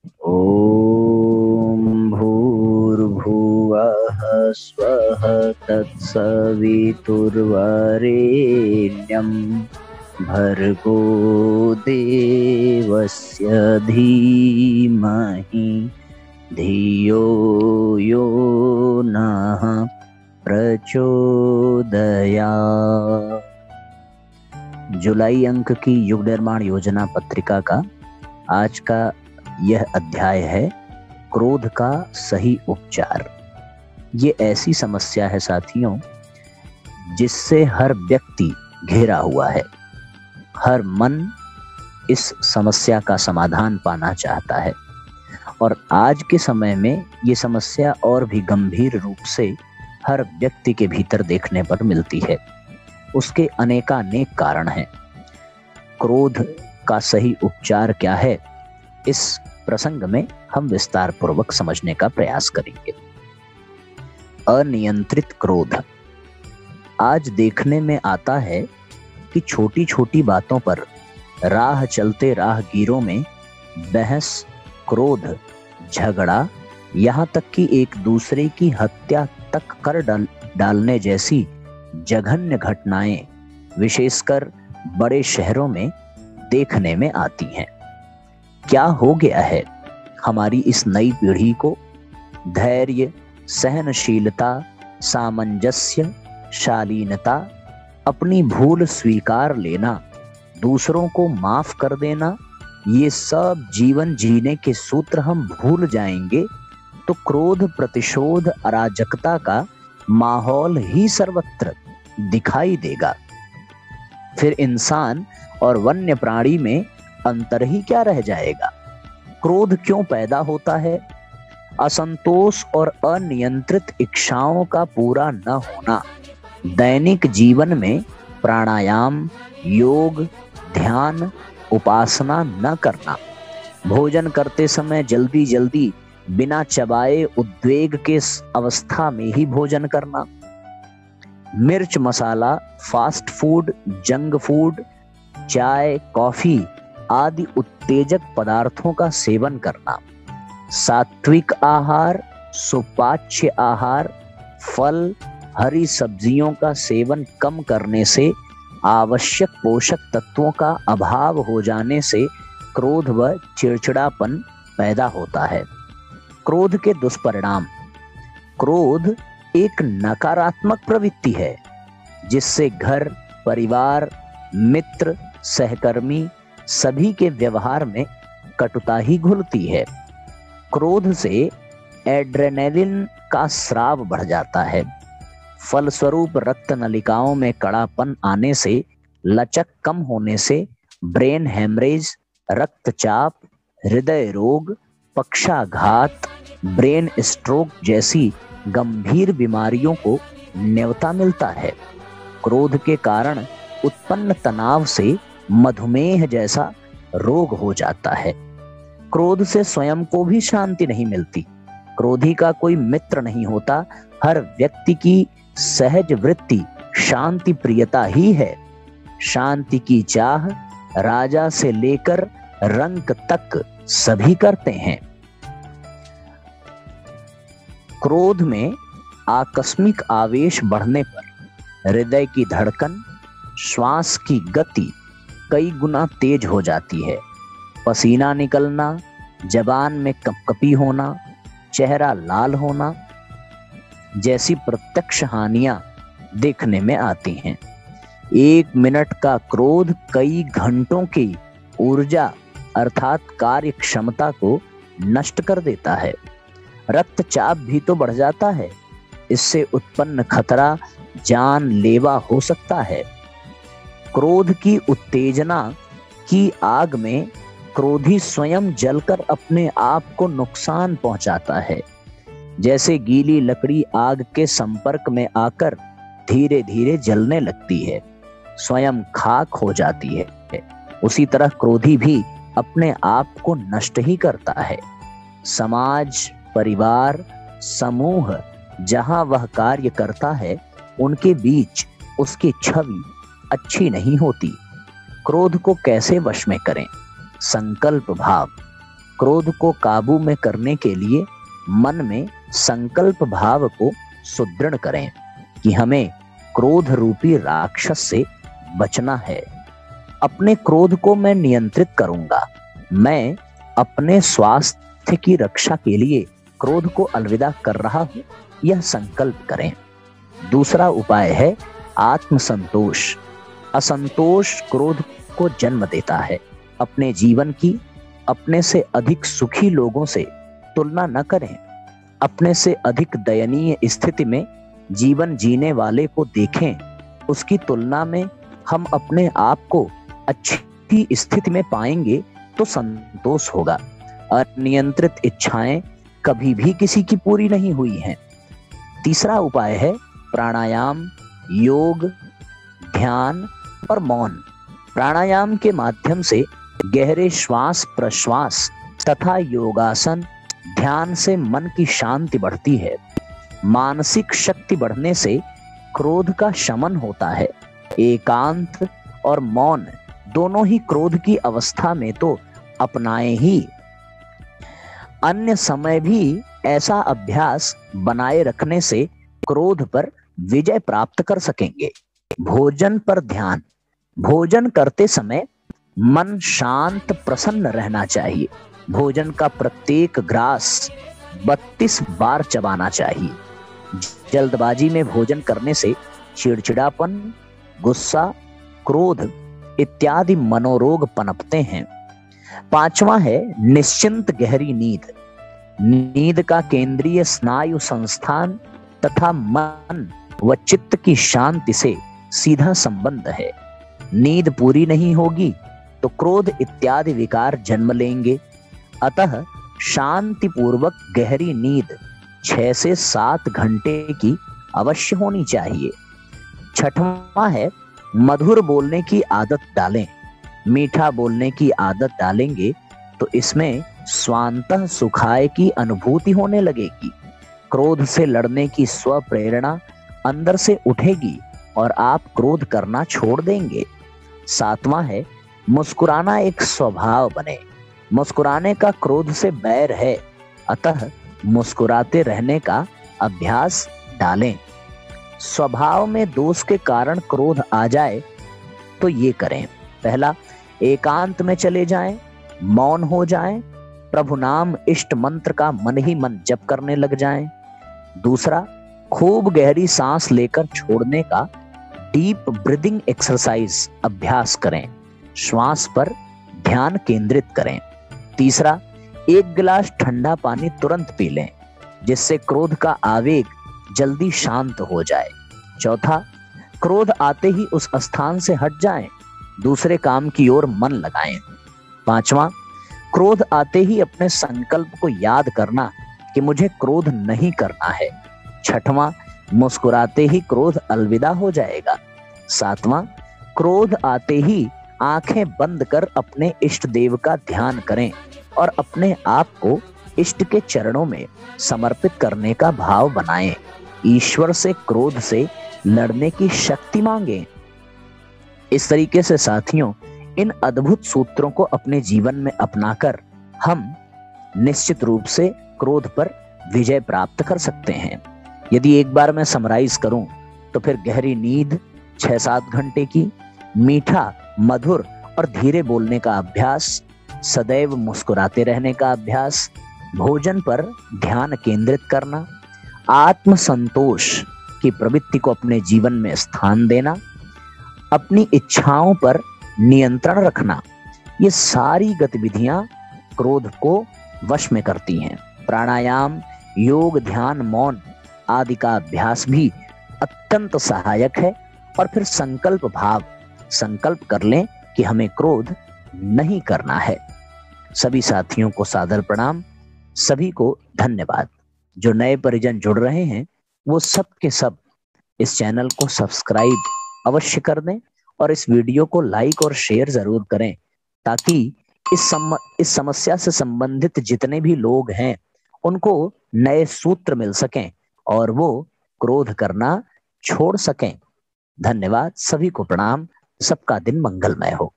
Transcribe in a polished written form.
ॐ भूर्भुवः स्वः तत्सवितुर्वरेण्यं भर्गो देवस्य धीमहि धियो यो नः प्रचोदयात्। जुलाई अंक की युग निर्माण योजना पत्रिका का आज का यह अध्याय है क्रोध का सही उपचार। ये ऐसी समस्या है साथियों जिससे हर व्यक्ति घिरा हुआ है। हर मन इस समस्या का समाधान पाना चाहता है और आज के समय में ये समस्या और भी गंभीर रूप से हर व्यक्ति के भीतर देखने पर मिलती है। उसके अनेकानेक कारण हैं। क्रोध का सही उपचार क्या है, इस प्रसंग में हम विस्तार पूर्वक समझने का प्रयास करेंगे। अनियंत्रित क्रोध। आज देखने में आता है कि छोटी छोटी बातों पर राह चलते राहगीरों में बहस, क्रोध, झगड़ा, यहाँ तक कि एक दूसरे की हत्या तक कर डालने जैसी जघन्य घटनाएं विशेषकर बड़े शहरों में देखने में आती हैं। क्या हो गया है हमारी इस नई पीढ़ी को? धैर्य, सहनशीलता, सामंजस्य, शालीनता, अपनी भूल स्वीकार लेना, दूसरों को माफ कर देना, ये सब जीवन जीने के सूत्र हम भूल जाएंगे तो क्रोध, प्रतिशोध, अराजकता का माहौल ही सर्वत्र दिखाई देगा। फिर इंसान और वन्य प्राणी में अंतर ही क्या रह जाएगा? क्रोध क्यों पैदा होता है? असंतोष और अनियंत्रित इच्छाओं का पूरा न होना, दैनिक जीवन में प्राणायाम, योग, ध्यान, उपासना न करना, भोजन करते समय जल्दी जल्दी बिना चबाए उद्वेग के अवस्था में ही भोजन करना, मिर्च मसाला, फास्ट फूड, जंक फूड, चाय, कॉफी आदि उत्तेजक पदार्थों का सेवन करना, सात्विक आहार, सुपाच्य आहार, फल, हरी सब्जियों का सेवन कम करने से आवश्यक पोषक तत्वों का अभाव हो जाने से क्रोध व चिड़चिड़ापन पैदा होता है। क्रोध के दुष्परिणाम। क्रोध एक नकारात्मक प्रवृत्ति है जिससे घर, परिवार, मित्र, सहकर्मी सभी के व्यवहार में कटुता ही घुलती है। क्रोध से एड्रेनलिन का स्राव बढ़ जाता है। फलस्वरूप रक्त नलिकाओं में कड़ापन आने से, लचक कम होने से ब्रेन हेमरेज, रक्तचाप, हृदय रोग, पक्षाघात, ब्रेन स्ट्रोक जैसी गंभीर बीमारियों को न्योता मिलता है। क्रोध के कारण उत्पन्न तनाव से मधुमेह जैसा रोग हो जाता है। क्रोध से स्वयं को भी शांति नहीं मिलती। क्रोधी का कोई मित्र नहीं होता। हर व्यक्ति की सहज वृत्ति शांति प्रियता ही है। शांति की चाह राजा से लेकर रंक तक सभी करते हैं। क्रोध में आकस्मिक आवेश बढ़ने पर हृदय की धड़कन, श्वास की गति कई गुना तेज हो जाती है। पसीना निकलना, जबान में कपकपी होना, चेहरा लाल होना जैसी प्रत्यक्ष हानियां देखने में आती हैं। 1 मिनट का क्रोध कई घंटों की ऊर्जा अर्थात कार्य क्षमता को नष्ट कर देता है। रक्तचाप भी तो बढ़ जाता है। इससे उत्पन्न खतरा जानलेवा हो सकता है। क्रोध की उत्तेजना की आग में क्रोधी स्वयं जलकर अपने आप को नुकसान पहुंचाता है। जैसे गीली लकड़ी आग के संपर्क में आकर धीरे धीरे जलने लगती है, स्वयं खाक हो जाती है, उसी तरह क्रोधी भी अपने आप को नष्ट ही करता है। समाज, परिवार, समूह जहां वह कार्य करता है उनके बीच उसकी छवि अच्छी नहीं होती। क्रोध को कैसे वश में करें? संकल्प भाव। क्रोध को काबू में करने के लिए मन में संकल्प भाव को सुदृढ़ करें कि हमें क्रोध रूपी राक्षस से बचना है। अपने क्रोध को मैं नियंत्रित करूंगा। मैं अपने स्वास्थ्य की रक्षा के लिए क्रोध को अलविदा कर रहा हूं, यह संकल्प करें। दूसरा उपाय है आत्मसंतोष। असंतोष क्रोध को जन्म देता है। अपने जीवन की अपने से अधिक सुखी लोगों से तुलना न करें। अपने से अधिक दयनीय स्थिति में जीवन जीने वाले को देखें। उसकी तुलना में हम अपने आप को अच्छी स्थिति में पाएंगे तो संतोष होगा। अनियंत्रित इच्छाएं कभी भी किसी की पूरी नहीं हुई हैं। तीसरा उपाय है प्राणायाम, योग, ध्यान और मौन। प्राणायाम के माध्यम से गहरे श्वास प्रश्वास तथा योगासन ध्यान से मन की शांति बढ़ती है। मानसिक शक्ति बढ़ने से क्रोध का शमन होता है। एकांत और मौन दोनों ही क्रोध की अवस्था में तो अपनाए ही। अन्य समय भी ऐसा अभ्यास बनाए रखने से क्रोध पर विजय प्राप्त कर सकेंगे। भोजन पर ध्यान। भोजन करते समय मन शांत प्रसन्न रहना चाहिए। भोजन का प्रत्येक ग्रास 32 बार चबाना चाहिए। जल्दबाजी में भोजन करने से चिड़चिड़ापन, गुस्सा, क्रोध इत्यादि मनोरोग पनपते हैं। पांचवा है निश्चिंत गहरी नींद। नींद का केंद्रीय स्नायु संस्थान तथा मन व चित्त की शांति से सीधा संबंध है। नींद पूरी नहीं होगी तो क्रोध इत्यादि विकार जन्म लेंगे। अतः शांति पूर्वक गहरी नींद 6 से 7 घंटे की अवश्य होनी चाहिए। छठवां है मधुर बोलने की आदत डालें। मीठा बोलने की आदत डालेंगे तो इसमें स्वांतः सुखाय की अनुभूति होने लगेगी। क्रोध से लड़ने की स्व प्रेरणा अंदर से उठेगी और आप क्रोध करना छोड़ देंगे। सातवां है मुस्कुराना एक स्वभाव बने। मुस्कुराने का क्रोध से बैर है, अतः मुस्कुराते रहने का अभ्यास डालें। स्वभाव में दोष के कारण क्रोध आ जाए तो ये करें। पहला, एकांत में चले जाएं, मौन हो जाएं, प्रभु नाम इष्ट मंत्र का मन ही मन जप करने लग जाएं। दूसरा, खूब गहरी सांस लेकर छोड़ने का डीप ब्रीदिंग एक्सरसाइज अभ्यास करें। श्वास पर ध्यान केंद्रित करें। तीसरा, 1 गिलास ठंडा पानी तुरंत पी लें, जिससे क्रोध का आवेग जल्दी शांत हो जाए। चौथा, क्रोध आते ही उस स्थान से हट जाएं, दूसरे काम की ओर मन लगाएं। पांचवा, क्रोध आते ही अपने संकल्प को याद करना कि मुझे क्रोध नहीं करना है। छठवां, मुस्कुराते ही क्रोध अलविदा हो जाएगा। सातवां, क्रोध आते ही आंखें बंद कर अपने इष्ट देव का ध्यान करें और अपने आप को इष्ट के चरणों में समर्पित करने का भाव बनाएं। ईश्वर से क्रोध से लड़ने की शक्ति मांगें। इस तरीके से साथियों, इन अद्भुत सूत्रों को अपने जीवन में अपनाकर हम निश्चित रूप से क्रोध पर विजय प्राप्त कर सकते हैं। यदि एक बार मैं समराइज करूं तो फिर गहरी नींद 6-7 घंटे की, मीठा, मधुर और धीरे बोलने का अभ्यास, सदैव मुस्कुराते रहने का अभ्यास, भोजन पर ध्यान केंद्रित करना, आत्मसंतोष की प्रवृत्ति को अपने जीवन में स्थान देना, अपनी इच्छाओं पर नियंत्रण रखना, ये सारी गतिविधियां क्रोध को वश में करती हैं। प्राणायाम, योग, ध्यान, मौन आदि का अभ्यास भी अत्यंत सहायक है। और फिर संकल्प कर लें कि हमें क्रोध नहीं करना है। सभी साथियों को सादर प्रणाम, सभी को धन्यवाद। जो नए परिजन जुड़ रहे हैं वो सब के सब इस चैनल को सब्सक्राइब अवश्य कर दें और इस वीडियो को लाइक और शेयर जरूर करें, ताकि इस समस्या से संबंधित जितने भी लोग हैं उनको नए सूत्र मिल सकें और वो क्रोध करना छोड़ सकें। धन्यवाद, सभी को प्रणाम। सबका दिन मंगलमय हो।